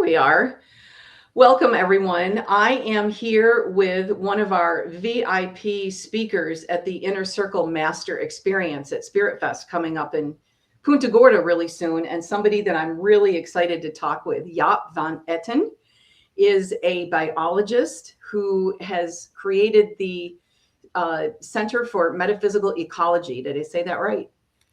we are. Welcome, everyone. I am here with one of our VIP speakers at the Inner Circle Master Experience at Spirit Fest coming up in Punta Gorda really soon, and somebody that I'm really excited to talk with. Jaap van Etten is a biologist who has created the Center for Metaphysical Ecology. Did I say that right?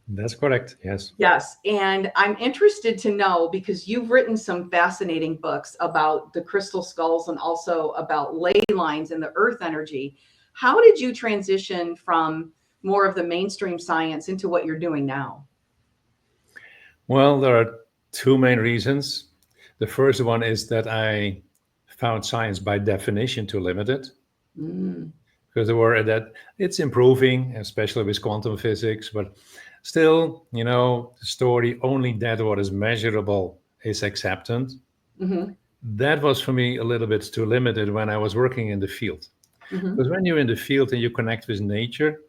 That's correct. Yes. Yes. And I'm interested to know, because you've written some fascinating books about the crystal skulls and also about ley lines and the earth energy. How did you transition from more of the mainstream science into what you're doing now? Well, there are two main reasons. The first one is that I found science by definition too limited, because there were that it's improving, especially with quantum physics, but still, the story only that what is measurable is accepted. That was for me a little bit too limited when I was working in the field. Because when you're in the field and you connect with nature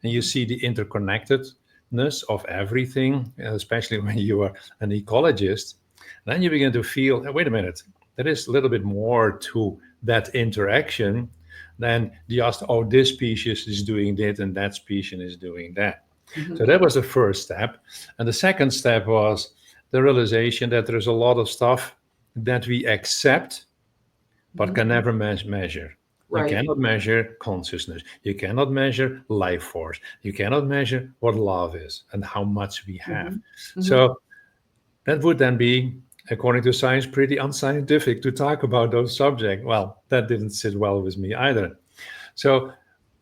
and you see the interconnectedness of everything, especially when you are an ecologist, then you begin to feel, wait a minute, there is a little bit more to that interaction than just, oh, this species is doing this and that species is doing that. So that was the first step. And the second step was the realization that there's a lot of stuff that we accept, but can never measure. Right. You cannot measure consciousness. You cannot measure life force. You cannot measure what love is and how much we have. So that would then be, according to science, pretty unscientific to talk about those subjects. Well, that didn't sit well with me either. So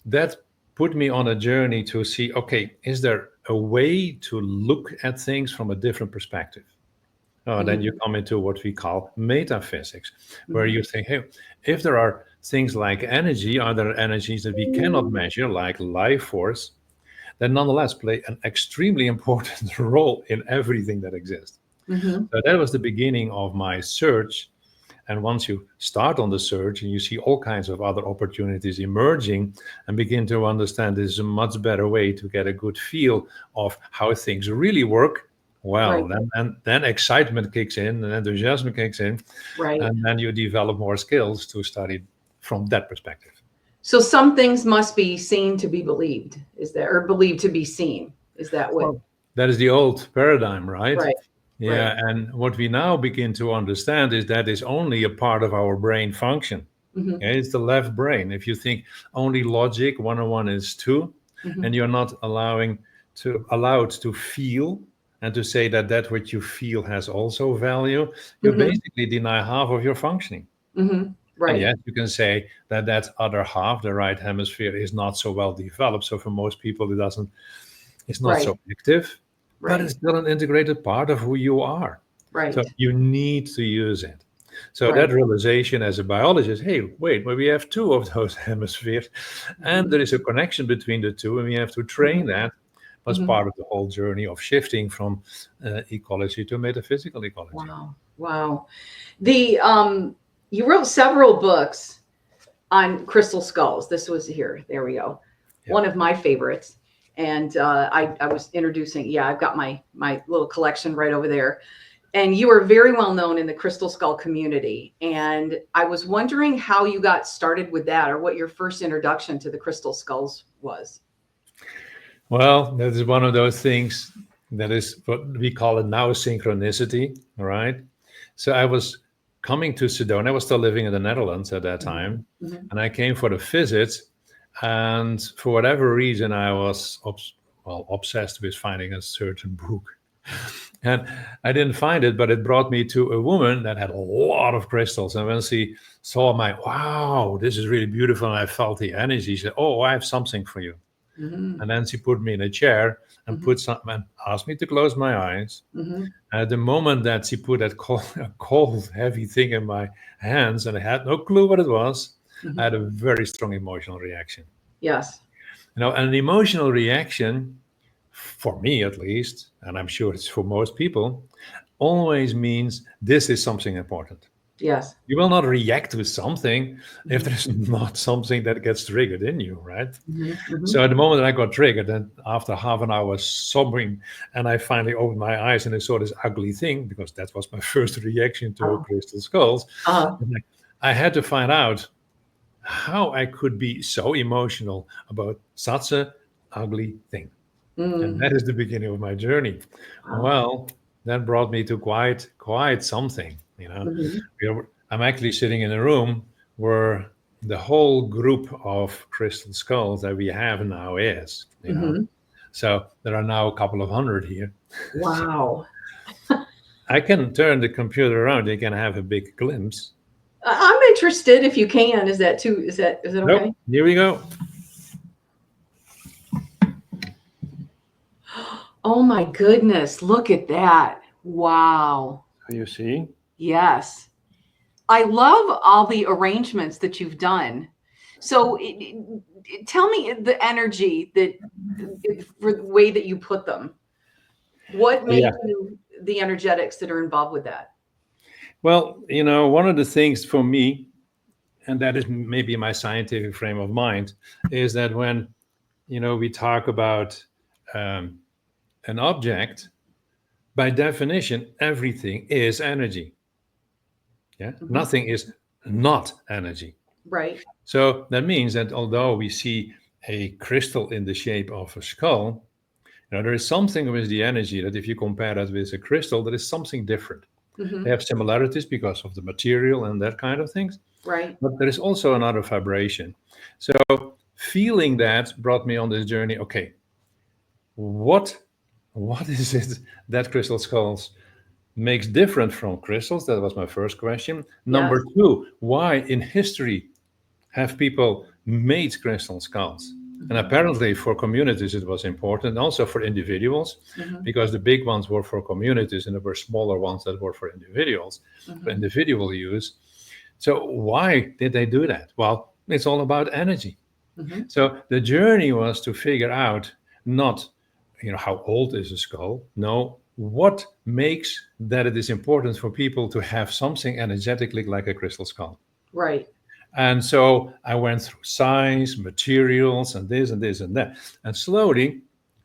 that put me on a journey to see, okay, is there a way to look at things from a different perspective? Then you come into what we call metaphysics, where you think, hey, if there are things like energy, are there energies that we cannot measure, like life force, that nonetheless play an extremely important role in everything that exists. So that was the beginning of my search. And once you start on the search and you see all kinds of other opportunities emerging and begin to understand this is a much better way to get a good feel of how things really work, well, Right. then excitement kicks in and enthusiasm kicks in. Right. And then you develop more skills to study from that perspective. So some things must be seen to be believed, is that, or believed to be seen? Is that what? Well, that is the old paradigm, right? Right. Yeah, and what we now begin to understand is that is only a part of our brain function. Yeah, it's the left brain. If you think only logic, 101 is 2, and you're not allowed to feel and to say that what you feel has also value, you basically deny half of your functioning. And Right. yes, you can say that other half, the right hemisphere, is not so well developed. So for most people, it's not Right. so active, but Right. it's still an integrated part of who you are. Right. So you need to use it. So Right. that realization as a biologist, hey, wait, but we have 2 of those hemispheres, and there is a connection between the 2, and we have to train that. Was part of the whole journey of shifting from ecology to metaphysical ecology. Wow. Wow. The you wrote several books on crystal skulls. This was here. There we go. Yeah. One of my favorites. And I was introducing, I've got my little collection right over there. And you are very well known in the crystal skull community. And I was wondering how you got started with that, or what your first introduction to the crystal skulls was. Well, that is one of those things that is what we call it now synchronicity, right? So I was coming to Sedona. I was still living in the Netherlands at that time. And I came for the visit. And for whatever reason, I was obsessed with finding a certain book. And I didn't find it, but it brought me to a woman that had a lot of crystals. And when she saw wow, this is really beautiful, and I felt the energy, she said, oh, I have something for you. And then she put me in a chair and and asked me to close my eyes. And at the moment that she put that cold, heavy thing in my hands, and I had no clue what it was, I had a very strong emotional reaction. Yes. And an emotional reaction, for me at least, and I'm sure it's for most people, always means this is something important. Yes. You will not react to something if there's not something that gets triggered in you, right? So at the moment I got triggered, and after half an hour sobbing, and I finally opened my eyes and I saw this ugly thing, because that was my first reaction to crystal skulls. I had to find out how I could be so emotional about such a ugly thing. And that is the beginning of my journey. Well, that brought me to quite something, you know. I'm actually sitting in a room where the whole group of crystal skulls that we have now is, you know. So there are now a couple of hundred here. Wow. I can turn the computer around. You can have a big glimpse. I'm interested if you can. Is that okay? Nope. Here we go. Oh my goodness. Look at that. Wow. You see? Yes. I love all the arrangements that you've done. So tell me the energy that for the way that you put them. What made you the energetics that are involved with that? Well, you know, one of the things for me, and that is maybe my scientific frame of mind, is that when, you know, we talk about an object, by definition, everything is energy. Yeah, nothing is not energy. Right. So that means that although we see a crystal in the shape of a skull, you know, there is something with the energy that if you compare that with a crystal, there is something different. They have similarities because of the material and that kind of things. Right. But there is also another vibration. So feeling that brought me on this journey. Okay, what is it that crystal skulls makes different from crystals? That was my first question. Number two, why in history have people made crystal skulls? And apparently for communities it was important, also for individuals, because the big ones were for communities and there were smaller ones that were for individuals, for individual use. So why did they do that? Well, it's all about energy. So the journey was to figure out not, you know, how old is a skull? No, what makes that it is important for people to have something energetically like a crystal skull? Right. And so I went through size, materials, and this and this and that. And slowly,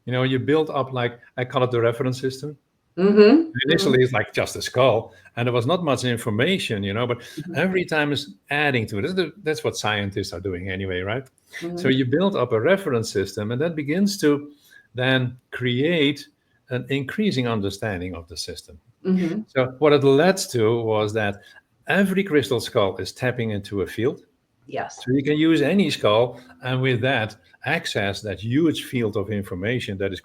you know, you build up, like, I call it the reference system. Initially, it's like just a skull, and there was not much information, you know, but every time is adding to it. That's what scientists are doing anyway, right? So you build up a reference system, and that begins to then create an increasing understanding of the system. So what it led to was that every crystal skull is tapping into a field. Yes. So you can use any skull, and with that, access that huge field of information that is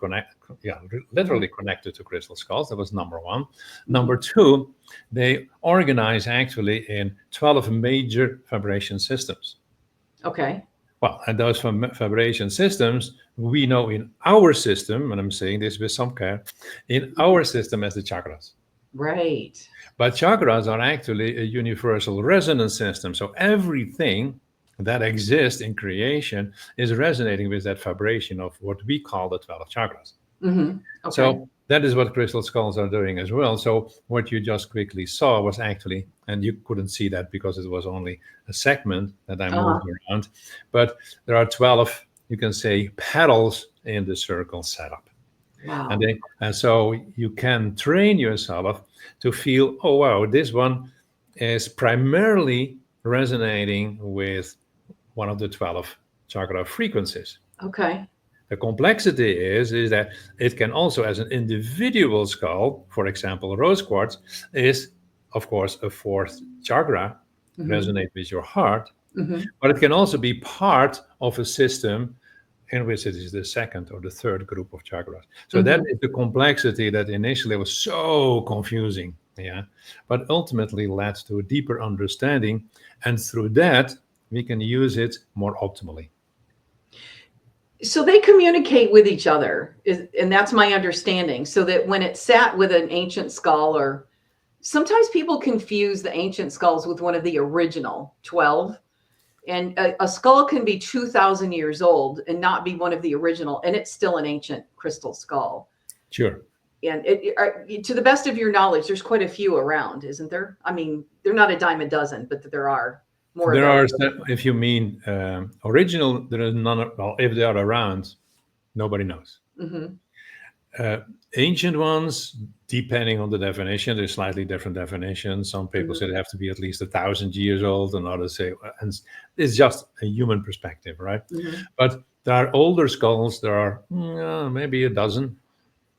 literally connected to crystal skulls. That was number one. Number two, they organize actually in 12 major vibration systems. Okay. Well, and those vibration systems, we know in our system, and I'm saying this with some care, in our system as the chakras. Right. But chakras are actually a universal resonance system. So everything that exists in creation is resonating with that vibration of what we call the 12 chakras. Okay. So that is what crystal skulls are doing as well. So what you just quickly saw was actually, and you couldn't see that because it was only a segment that I moved around, but there are 12, you can say, petals in the circle setup. Wow. And so you can train yourself to feel, oh, wow, this one is primarily resonating with one of the 12 chakra frequencies. Okay. The complexity is that it can also, as an individual skull, for example, rose quartz, is, of course, a fourth chakra, resonate with your heart, but it can also be part of a system in which it is the second or the third group of chakras. So that is the complexity that initially was so confusing, but ultimately led to a deeper understanding, and through that, we can use it more optimally. So they communicate with each other, and that's my understanding, so that when it's sat with an ancient skull, or sometimes people confuse the ancient skulls with one of the original 12. And a skull can be 2,000 years old and not be one of the original, and it's still an ancient crystal skull. Sure. to the best of your knowledge, there's quite a few around, isn't there? I mean, they're not a dime a dozen, but there are more There of are, those. if you mean original, there is none. Well, if they are around, nobody knows. Mm-hmm. Ancient ones, depending on the definition, there's slightly different definitions. Some people say they have to be at least 1,000 years old, and others say, and it's just a human perspective, right? Mm-hmm. But there are older skulls. There are maybe a dozen.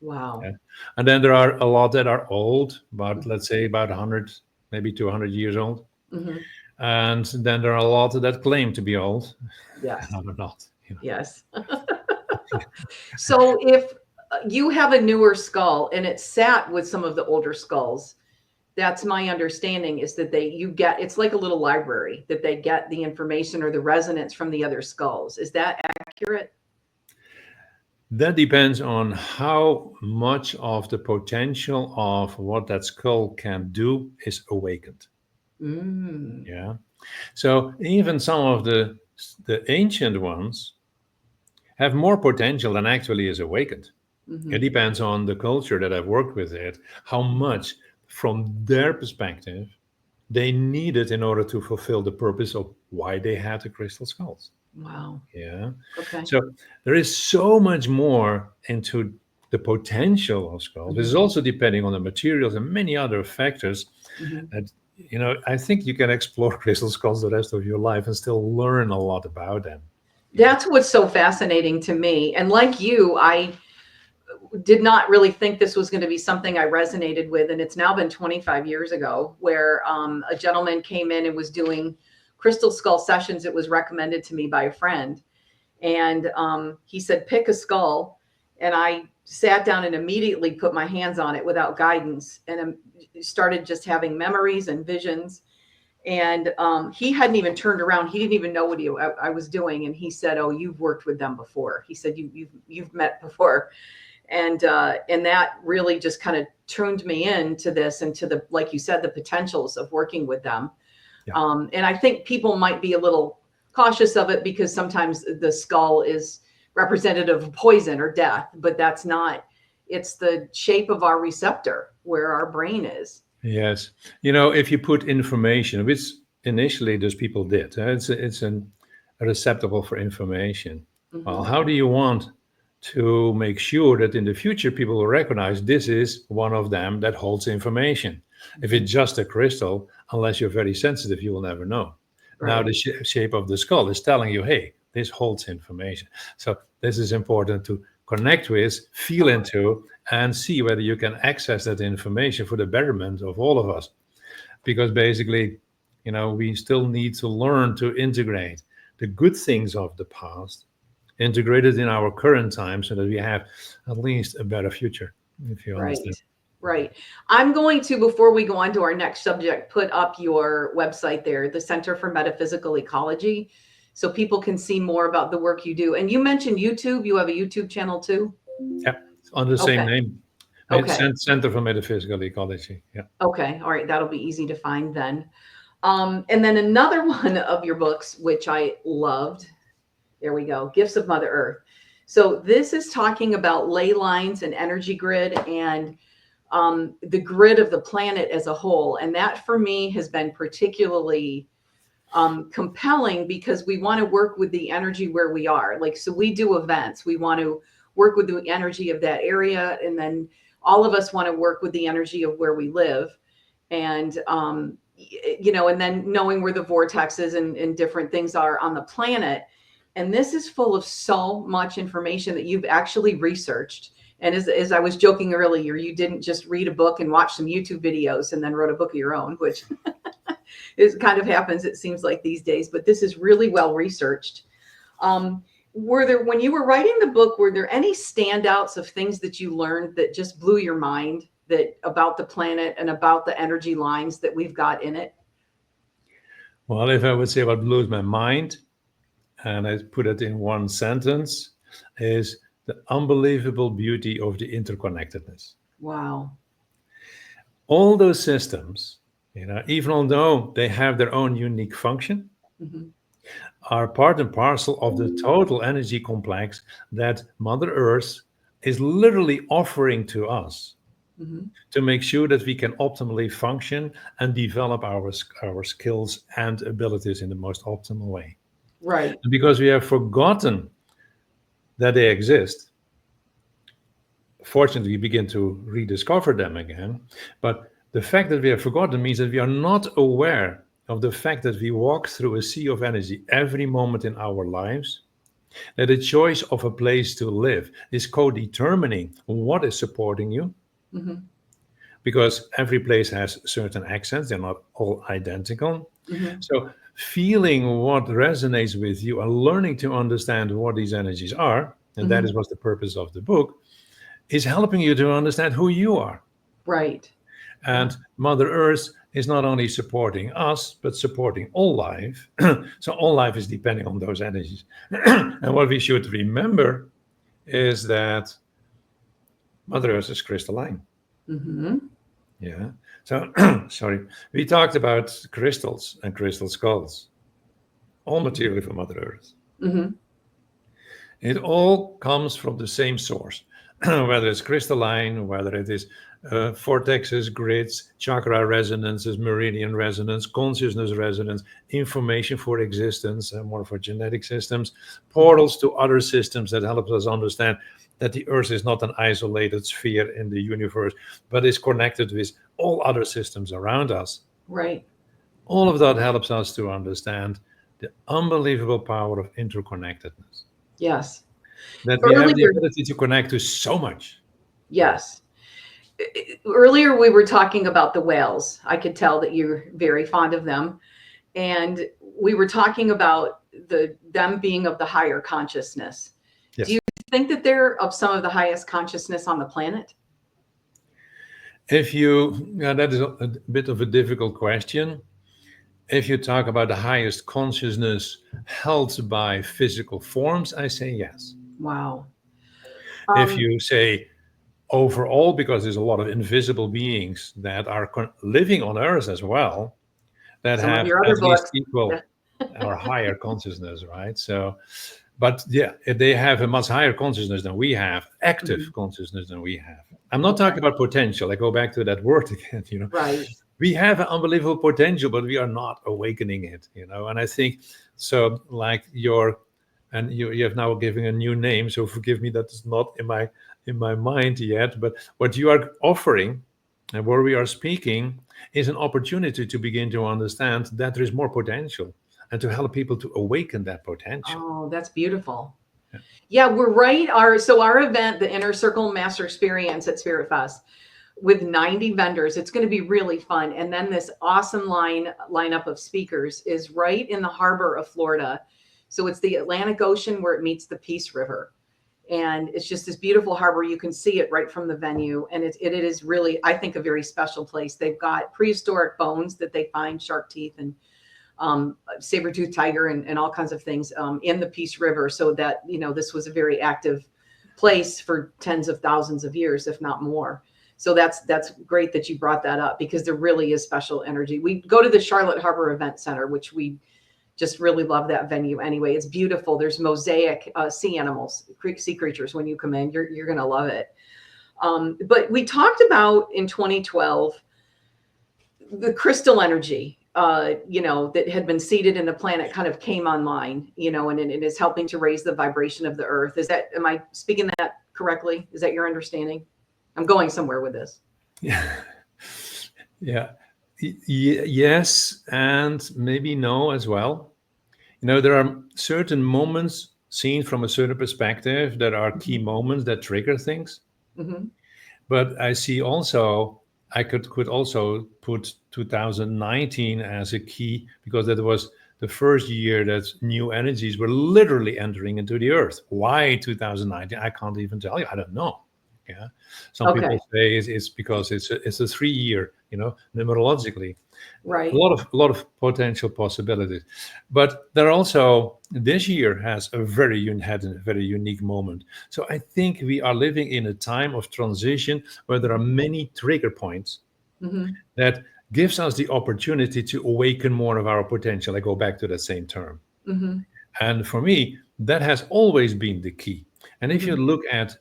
Wow. Yeah. And then there are a lot that are old, but let's say about 100, maybe 200 years old. Mm-hmm. And then there are a lot that claim to be old, Yes. and others not. Yes. So if you have a newer skull and it sat with some of the older skulls, that's my understanding, is that it's like a little library, that they get the information or the resonance from the other skulls. Is that accurate? That depends on how much of the potential of what that skull can do is awakened. Mm. Yeah. So even some of the ancient ones have more potential than actually is awakened. Mm-hmm. It depends on the culture that I've worked with it, how much from their perspective they needed in order to fulfill the purpose of why they had the crystal skulls. Wow. Yeah. Okay. So there is so much more into the potential of skulls. This is also depending on the materials and many other factors Mm-hmm. that, I think you can explore crystal skulls the rest of your life and still learn a lot about them. That's what's so fascinating to me. And like you, I did not really think this was going to be something I resonated with. And it's now been 25 years ago, where a gentleman came in and was doing crystal skull sessions. It was recommended to me by a friend. And he said, pick a skull. And I sat down and immediately put my hands on it without guidance, and started just having memories and visions. And he hadn't even turned around. He didn't even know what I was doing. And he said, "Oh, you've worked with them before." He said, you've met before. And that really just kind of turned me into this, and to the, like you said, the potentials of working with them. Yeah. And I think people might be a little cautious of it, because sometimes the skull is representative of poison or death, but that's not. It's the shape of our receptor, where our brain is. Yes. If you put information, which initially those people did, it's a receptacle for information. Mm-hmm. Well, how do you want to make sure that in the future people will recognize this is one of them that holds information? Mm-hmm. If it's just a crystal, unless you're very sensitive, you will never know. Right. Now the shape of the skull is telling you, hey, this holds information. So this is important to connect with, feel into, and see whether you can access that information for the betterment of all of us. Because basically, we still need to learn to integrate the good things of the past, integrate it in our current time, so that we have at least a better future, if you understand. Right. I'm going to, before we go on to our next subject, put up your website there, the Center for Metaphysical Ecology, so people can see more about the work you do. And you mentioned YouTube. You have a YouTube channel too? Yeah, under the same name. Okay. Center for Metaphysical Ecology. Yeah. Okay. All right. That'll be easy to find then. And then another one of your books, which I loved. There we go. Gifts of Mother Earth. So this is talking about ley lines and energy grid, and the grid of the planet as a whole. And that for me has been particularly compelling, because we want to work with the energy where we are. Like, so we do events. We want to work with the energy of that area. And then all of us want to work with the energy of where we live. And, and then knowing where the vortexes and different things are on the planet. And this is full of so much information that you've actually researched. And as I was joking earlier, you didn't just read a book and watch some YouTube videos and then wrote a book of your own, which it kind of happens, it seems like, these days. But this is really well researched. When you were writing the book, were there any standouts of things that you learned that just blew your mind, that about the planet and about the energy lines that we've got in it? Well, if I would say what blows my mind, and I put it in one sentence, is the unbelievable beauty of the interconnectedness. Wow. All those systems, even although they have their own unique function, mm-hmm. are part and parcel of the total energy complex that Mother Earth is literally offering to us Mhm. to make sure that we can optimally function and develop our skills and abilities in the most optimal way. Right. And because we have forgotten that they exist, fortunately, we begin to rediscover them again. But the fact that we have forgotten means that we are not aware of the fact that we walk through a sea of energy every moment in our lives, that the choice of a place to live is co-determining what is supporting you, Mhm. because every place has certain accents, they're not all identical. Mhm. So feeling what resonates with you and learning to understand what these energies are, and that is Mhm. what's the purpose of the book, is helping you to understand who you are. Right. Yeah. And Mother Earth is not only supporting us, but supporting all life. So all life is depending on those energies. And what we should remember is that Mother Earth is crystalline. Mhm. Yeah. So, sorry, we talked about crystals and crystal skulls, all material from Mother Earth. Mhm. It all comes from the same source, whether it's crystalline, whether it is vortexes, grids, chakra resonances, meridian resonance, consciousness resonance, information for existence and more for genetic systems, portals to other systems that help us understand that the Earth is not an isolated sphere in the universe, but is connected with all other systems around us. Right. All of that helps us to understand the unbelievable power of interconnectedness, Yes. that we have the Earlier, ability to connect to so much. yes. Earlier we were talking about the whales. I could tell that you're very fond of them. And we were talking about them being of the higher consciousness. Do Yes. you think that they're of some of the highest consciousness on the planet? If you, yeah, that is a bit of a difficult question. If you talk about the highest consciousness held by physical forms, I say yes. Wow. If Um, you say overall, because there's a lot of invisible beings that are living on Earth as well, that some of have your other at least books. Yeah. equal or higher consciousness, right? So, but yeah, they have a much higher consciousness than we have, active Mhm. consciousness than we have. I'm not Okay. talking about potential. I go back to that word again. Right. We have an unbelievable potential, but we are not awakening it. And I think so. Like and you have now given a new name, so forgive me that is not in my mind yet. But what you are offering and where we are speaking is an opportunity to begin to understand that there is more potential and to help people to awaken that potential. Oh, that's beautiful. Yeah. Yeah, we're right. Our event, the Inner Circle Master Experience at Spirit Fest, with 90 vendors, it's going to be really fun. And then this awesome lineup of speakers is right in the harbor of Florida. So it's the Atlantic Ocean where it meets the Peace River. And it's just this beautiful harbor. You can see it right from the venue. And it is really, I think, a very special place. They've got prehistoric bones that they find, shark teeth and saber-toothed tiger and all kinds of things in the Peace River. So that, this was a very active place for tens of thousands of years, if not more. So that's great that you brought that up, because there really is special energy. We go to the Charlotte Harbor Event Center, which we just really love that venue anyway. It's beautiful. There's mosaic sea animals, sea creatures. When you come in, you're going to love it. But we talked about in 2012 the crystal energy, that had been seeded in the planet kind of came online, and it is helping to raise the vibration of the earth. Am I speaking that correctly? Is that your understanding? I'm going somewhere with this. Yeah. Yeah. Yes, and maybe no as well. There are certain moments seen from a certain perspective that are key moments that trigger things. Mm-hmm. But I see also, I could also put 2019 as a key, because that was the first year that new energies were literally entering into the earth. Why 2019? I can't even tell you. I don't know. Yeah. Some people Okay. say it's because it's a 3 year, numerologically. A Right. lot of potential possibilities, but there also this year had a very unique moment. So I think we are living in a time of transition where there are many trigger points Mm-hmm. that gives us the opportunity to awaken more of our potential. I go back to that same term, Mm-hmm. and for me that has always been the key. And if you look at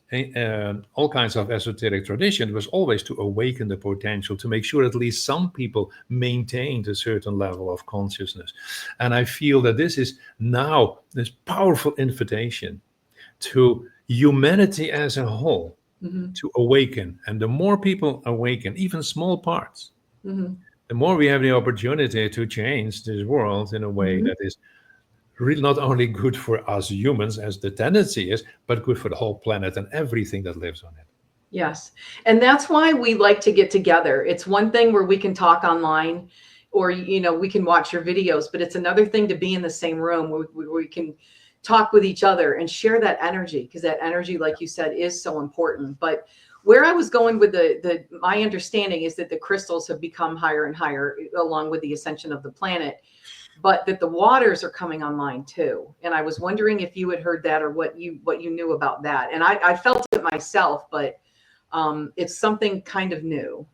all kinds of esoteric tradition, it was always to awaken the potential, to make sure at least some people maintained a certain level of consciousness. And I feel that this is now this powerful invitation to humanity as a whole to awaken. And the more people awaken, even small parts, the more we have the opportunity to change this world in a way that is really not only good for us humans, as the tendency is, but good for the whole planet and everything that lives on it. Yes. And that's why we like to get together. It's one thing where we can talk online or, we can watch your videos, but it's another thing to be in the same room where we can talk with each other and share that energy, because that energy, like you said, is so important. But where I was going with my understanding is that the crystals have become higher and higher along with the ascension of the planet, but that the waters are coming online too. And I was wondering if you had heard that or what you knew about that. And I felt it myself, but it's something kind of new.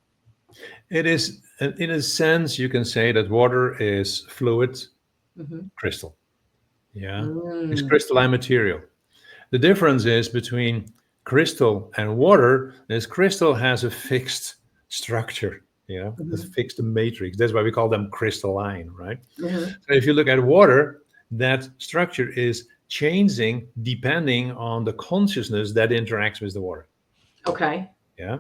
It is, in a sense, you can say that water is fluid crystal. Yeah, it's crystalline material. The difference is between crystal and water is crystal has a fixed structure, a fixed matrix. That's why we call them crystalline, right? So if you look at water, that structure is changing depending on the consciousness that interacts with the water. Okay. Yeah.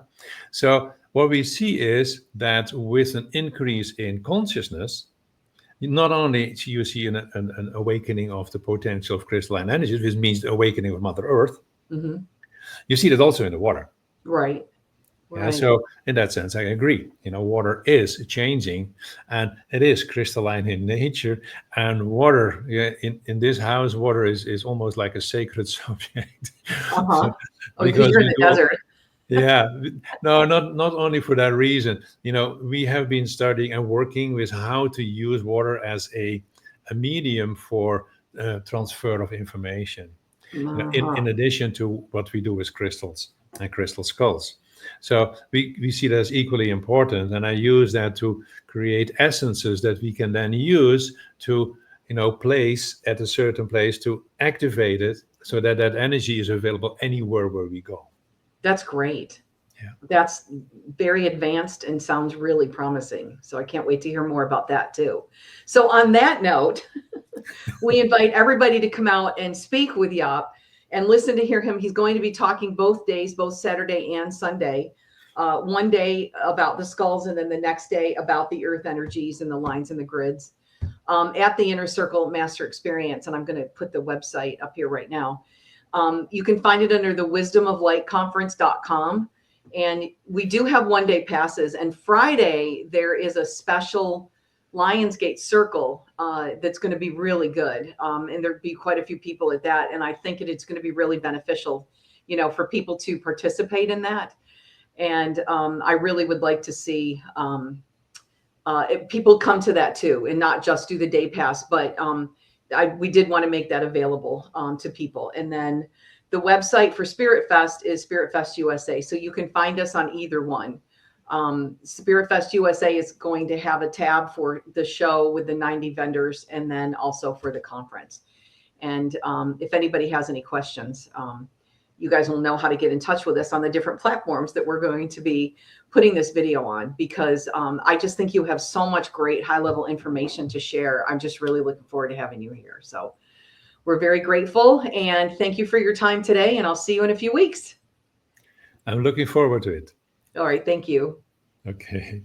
So what we see is that with an increase in consciousness, not only do you see an awakening of the potential of crystalline energies, which means the awakening of Mother Earth, you see that also in the water. Right. Yeah, so in that sense, I agree. Water is changing, and it is crystalline in nature. And water, in this house, water is almost like a sacred subject. Because you're in the desert. Yeah, no, not only for that reason. We have been studying and working with how to use water as a medium for transfer of information. In addition to what we do with crystals and crystal skulls. So we see that as equally important. And I use that to create essences that we can then use to, place at a certain place to activate it so that energy is available anywhere where we go. That's great. Yeah. That's very advanced and sounds really promising. So I can't wait to hear more about that too. So on that note, we invite everybody to come out and speak with Jaap and listen to hear him. He's going to be talking both days, both Saturday and Sunday. One day about the skulls, and then the next day about the earth energies and the lines and the grids at the Inner Circle Master Experience. And I'm going to put the website up here right now. You can find it under the wisdomoflightconference.com. And we do have one-day passes. And Friday, there is a special Lionsgate Circle that's going to be really good. And there'll be quite a few people at that. And I think it's going to be really beneficial, for people to participate in that. And I really would like to see people come to that too, and not just do the day pass, but we did want to make that available to people. And then the website for Spirit Fest is Spirit Fest USA. So you can find us on either one. Spirit Fest USA is going to have a tab for the show with the 90 vendors, and then also for the conference. And if anybody has any questions, you guys will know how to get in touch with us on the different platforms that we're going to be putting this video on, because I just think you have so much great high-level information to share. I'm just really looking forward to having you here. So we're very grateful, and thank you for your time today, and I'll see you in a few weeks. I'm looking forward to it. All right. Thank you. Okay.